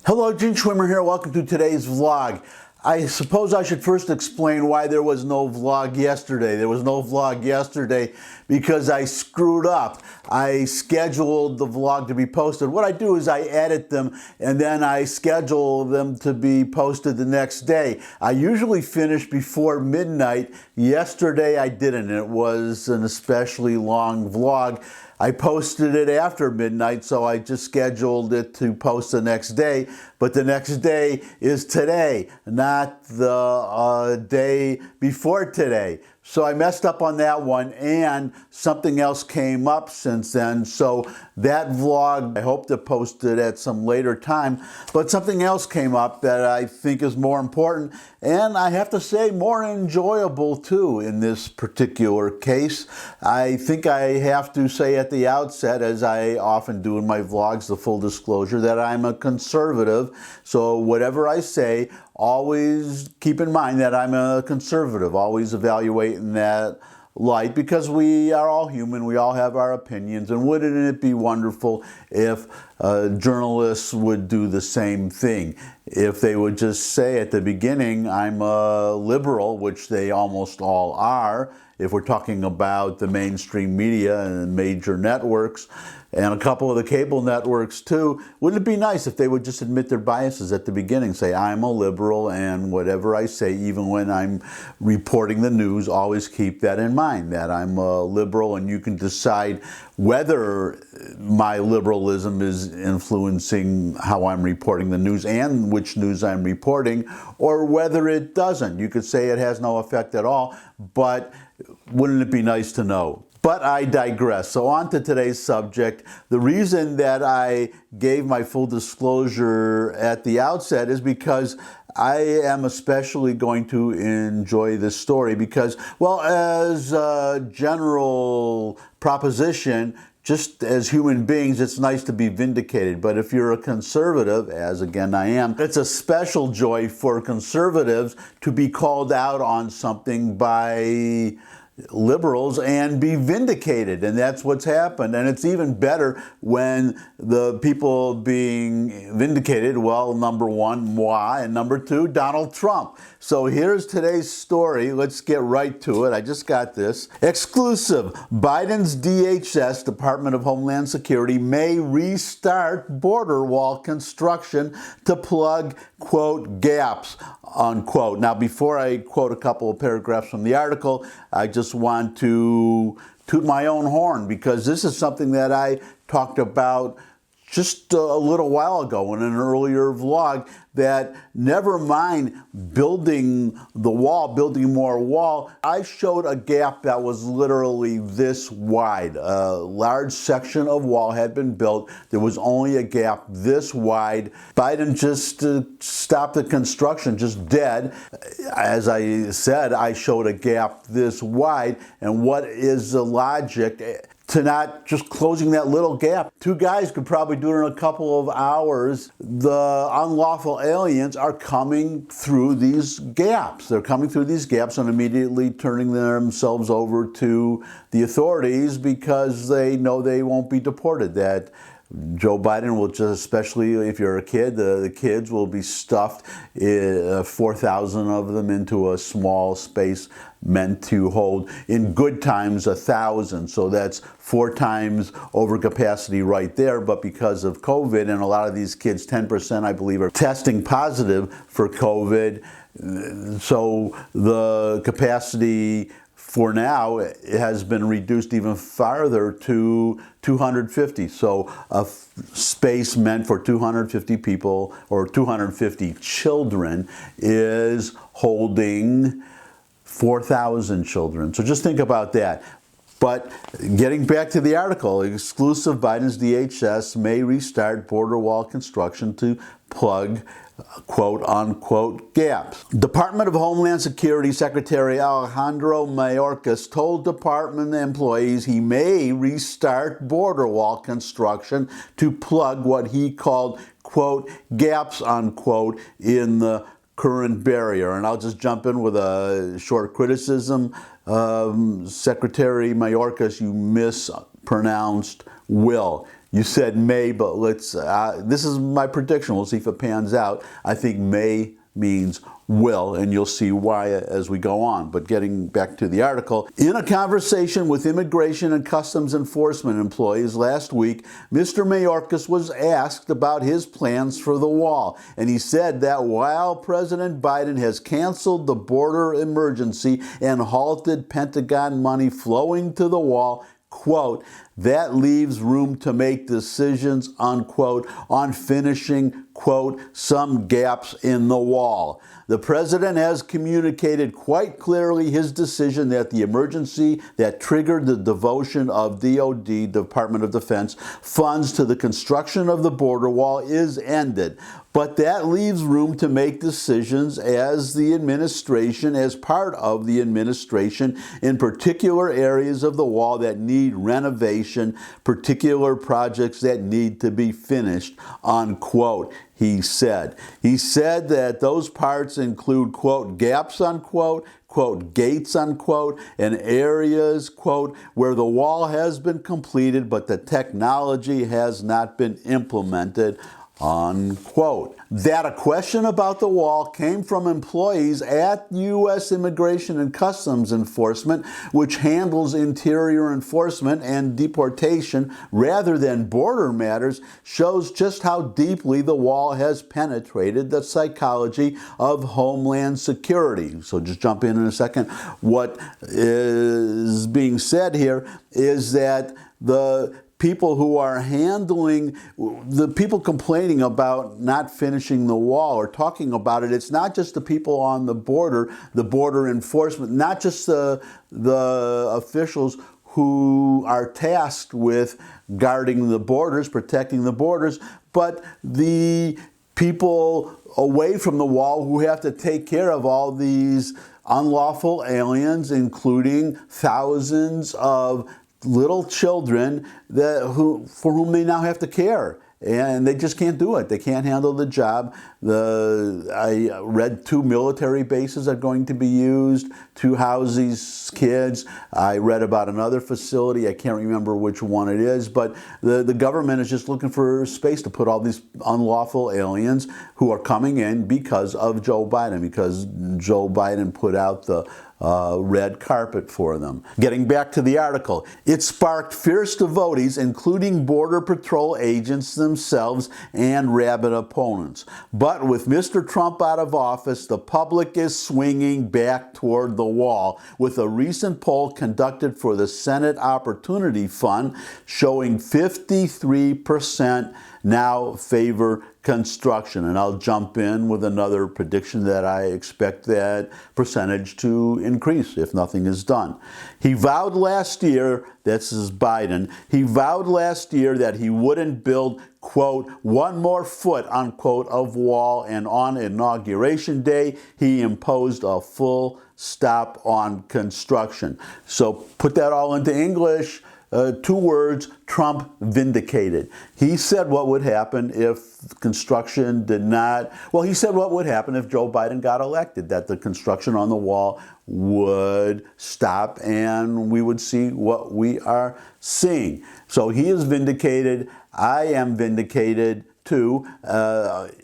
Hello, Gene Schwimmer here. Welcome to today's vlog. I suppose I should first explain why there was no vlog yesterday. There was no vlog yesterday because I screwed up. I scheduled the vlog to be posted. What I do is I edit them and then I schedule them to be posted the next day. I usually finish before midnight. Yesterday I didn't. It was an especially long vlog. I posted it after midnight, so I just scheduled it to post the next day. But the next day is today, not the day before today. So I messed up on that one, and something else came up since then. So that vlog, I hope to post it at some later time, but something else came up that I think is more important, and I have to say more enjoyable too in this particular case. I think I have to say at the outset, as I often do in my vlogs, the full disclosure, that I'm a conservative. So whatever I say, always keep in mind that I'm a conservative, always evaluate in that light, because we are all human, we all have our opinions, and wouldn't it be wonderful if journalists would do the same thing? If they would just say at the beginning, I'm a liberal, which they almost all are, if we're talking about the mainstream media and major networks, and a couple of the cable networks too. Wouldn't it be nice if they would just admit their biases at the beginning, say, I'm a liberal, and whatever I say, even when I'm reporting the news, always keep that in mind, that I'm a liberal, and you can decide whether my liberalism is influencing how I'm reporting the news and which news I'm reporting, or whether it doesn't. You could say it has no effect at all, but wouldn't it be nice to know? But I digress. So on to today's subject. The reason that I gave my full disclosure at the outset is because I am especially going to enjoy this story because, well, as a general proposition, just as human beings, it's nice to be vindicated. But if you're a conservative, as again I am, it's a special joy for conservatives to be called out on something by liberals and be vindicated, and that's what's happened. And it's even better when the people being vindicated, well, number one, moi, and number two, Donald Trump. So here's today's story. Let's get right to it. I just got this. Exclusive. Biden's DHS, Department of Homeland Security, may restart border wall construction to plug, quote, gaps, unquote. Now, before I quote a couple of paragraphs from the article, I just want to toot my own horn, because this is something that I talked about just a little while ago in an earlier vlog, that never mind building the wall, building more wall, I showed a gap that was literally this wide. A large section of wall had been built. There was only a gap this wide. Biden just stopped the construction, just dead. As I said, I showed a gap this wide. And what is the logic to not just closing that little gap? Two guys could probably do it in a couple of hours. The unlawful aliens are coming through these gaps. They're coming through these gaps and immediately turning themselves over to the authorities because they know they won't be deported, that Joe Biden will just, especially if you're a kid, the kids will be stuffed, 4,000 of them, into a small space meant to hold, in good times, 1,000. So that's 4 times overcapacity right there. But because of COVID, and a lot of these kids, 10%, I believe, are testing positive for COVID, so the capacity for now has been reduced even farther to 250. So a space meant for 250 people or 250 children is holding 4,000 children. So just think about that. But getting back to the article, exclusive, Biden's DHS may restart border wall construction to plug, quote unquote, gaps. Department of Homeland Security Secretary Alejandro Mayorkas told department employees he may restart border wall construction to plug what he called, quote, gaps, unquote, in the current barrier. And I'll just jump in with a short criticism. Secretary Mayorkas, you mispronounced will. You said may, but let's, this is my prediction. We'll see if it pans out. I think may means will, and you'll see why as we go on. But getting back to the article, in a conversation with Immigration and Customs Enforcement employees last week, Mr. Mayorkas was asked about his plans for the wall. And he said that while President Biden has canceled the border emergency and halted Pentagon money flowing to the wall, quote, that leaves room to make decisions, unquote, on finishing, quote, some gaps in the wall. The president has communicated quite clearly his decision that the emergency that triggered the devotion of DoD, Department of Defense, funds to the construction of the border wall is ended. But that leaves room to make decisions as part of the administration, in particular areas of the wall that need renovation, particular projects that need to be finished, unquote. He said that those parts include, quote, gaps, unquote, quote, gates, unquote, and areas, quote, where the wall has been completed but the technology has not been implemented, unquote. That a question about the wall came from employees at U.S. Immigration and Customs Enforcement, which handles interior enforcement and deportation rather than border matters, shows just how deeply the wall has penetrated the psychology of Homeland Security. So just jump in a second. What is being said here is that the people who are handling, the people complaining about not finishing the wall or talking about it, it's not just the people on the border enforcement, not just the officials who are tasked with guarding the borders, protecting the borders, but the people away from the wall who have to take care of all these unlawful aliens, including thousands of little children for whom they now have to care. And they just can't do it. They can't handle the job. I read 2 military bases are going to be used to house these kids. I read about another facility. I can't remember which one it is, but the government is just looking for space to put all these unlawful aliens who are coming in because of Joe Biden, because Joe Biden put out the red carpet for them. Getting back to the article, it sparked fierce devotees, including Border Patrol agents themselves and rabid opponents. But with Mr. Trump out of office, the public is swinging back toward the wall, with a recent poll conducted for the Senate Opportunity Fund showing 53% now favor construction. And I'll jump in with another prediction that I expect that percentage to increase if nothing is done. He vowed last year, this is Biden, he vowed last year that he wouldn't build, quote, one more foot, unquote, of wall, and on Inauguration Day, he imposed a full stop on construction. So put that all into English. 2 words, Trump vindicated. He said what would happen if construction did not, well, he said what would happen if Joe Biden got elected, that the construction on the wall would stop and we would see what we are seeing. So he is vindicated. I am vindicated too,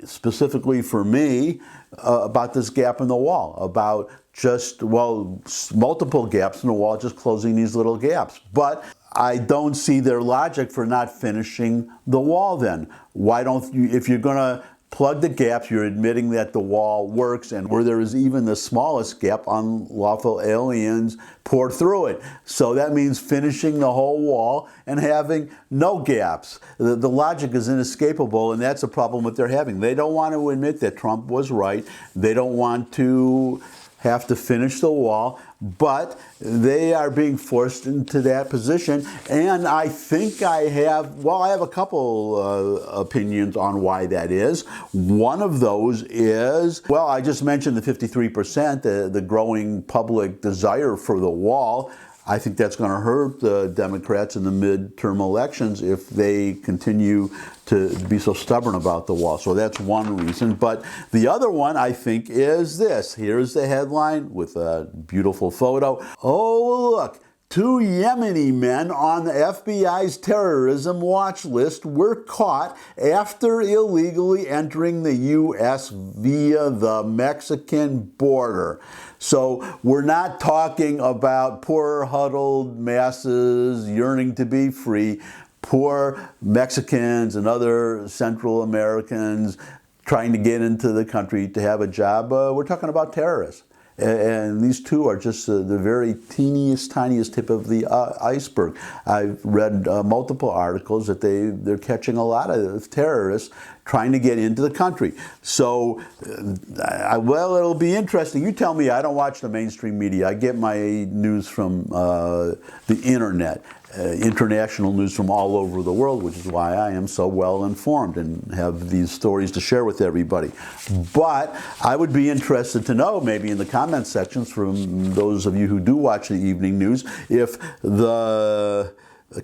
specifically for me, about this gap in the wall, about just, well, multiple gaps in the wall, just closing these little gaps. But I don't see their logic for not finishing the wall then. Why don't you, if you're going to plug the gaps, you're admitting that the wall works, and where there is even the smallest gap, unlawful aliens pour through it. So that means finishing the whole wall and having no gaps. The logic is inescapable, and that's a problem that they're having. They don't want to admit that Trump was right. They don't want to have to finish the wall, but they are being forced into that position. And I think I have a couple opinions on why that is. One of those is, well, I just mentioned the 53%, the growing public desire for the wall. I think that's going to hurt the Democrats in the midterm elections if they continue to be so stubborn about the wall. So that's one reason. But the other one, I think, is this. Here's the headline with a beautiful photo. Oh, look. Two Yemeni men on the FBI's terrorism watch list were caught after illegally entering the U.S. via the Mexican border. So we're not talking about poor huddled masses yearning to be free, poor Mexicans and other Central Americans trying to get into the country to have a job. We're talking about terrorists. And these two are just the very teeniest, tiniest tip of the iceberg. I've read multiple articles that they're catching a lot of terrorists trying to get into the country. So, well, it'll be interesting. You tell me, I don't watch the mainstream media. I get my news from the internet. International news from all over the world, which is why I am so well informed and have these stories to share with everybody. But I would be interested to know, maybe in the comment sections from those of you who do watch the evening news, if the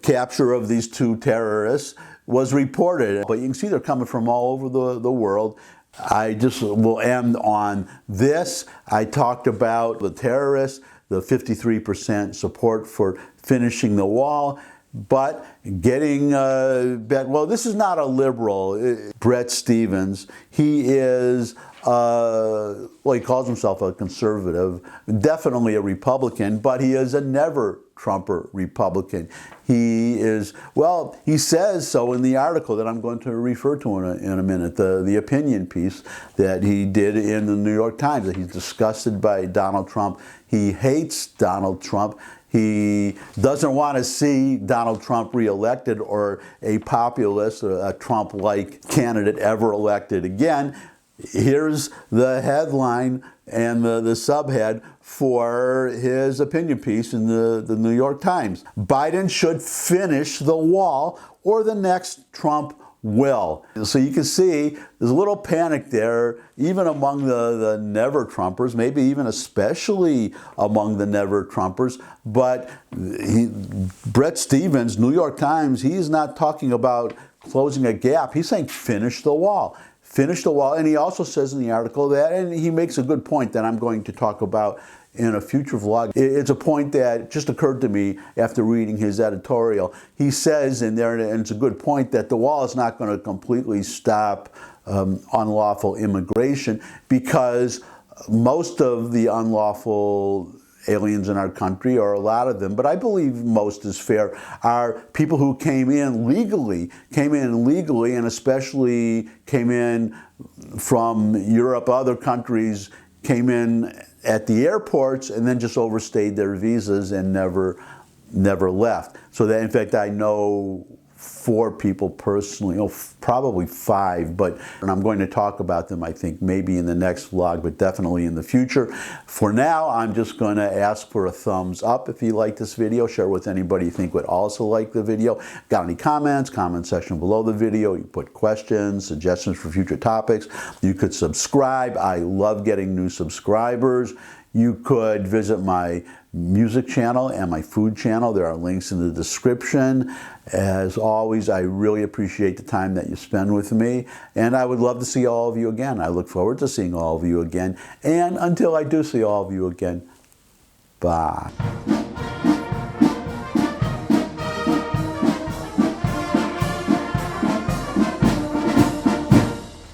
capture of these two terrorists was reported. But you can see they're coming from all over the world. I just will end on this. I talked about the terrorists, the 53% support for finishing the wall, but getting back, well, this is not a liberal. Bret Stephens, he is, well, he calls himself a conservative, definitely a Republican, but he is a never-Trumper Republican. He is, well, he says so in the article that I'm going to refer to in a minute, the opinion piece that he did in the New York Times, that he's disgusted by Donald Trump. He hates Donald Trump. He doesn't want to see Donald Trump reelected or a populist, or a Trump-like candidate ever elected again. Here's the headline and the subhead for his opinion piece in the New York Times. Biden should finish the wall or the next Trump will. So you can see there's a little panic there, even among the never-Trumpers, maybe even especially among the never-Trumpers. But Bret Stephens, New York Times, he's not talking about closing a gap. He's saying finish the wall. Finish the wall. And he also says in the article that, and he makes a good point that I'm going to talk about in a future vlog. It's a point that just occurred to me after reading his editorial. He says in there, and it's a good point, that the wall is not going to completely stop unlawful immigration, because most of the unlawful aliens in our country, or a lot of them, but I believe most is fair, are people who came in legally, and especially came in from Europe, other countries, came in at the airports and then just overstayed their visas and never left. So that, in fact, I know 4 people personally, probably 5, and I'm going to talk about them, I think, maybe in the next vlog, but definitely in the future. For now, I'm just going to ask for a thumbs up if you like this video. Share with anybody you think would also like the video. Got any comments? Comment section below the video. You put questions, suggestions for future topics. You could subscribe. I love getting new subscribers. You could visit my music channel and my food channel. There are links in the description. As always, I really appreciate the time that you spend with me, and I would love to see all of you again. I look forward to seeing all of you again, and until I do see all of you again, bye.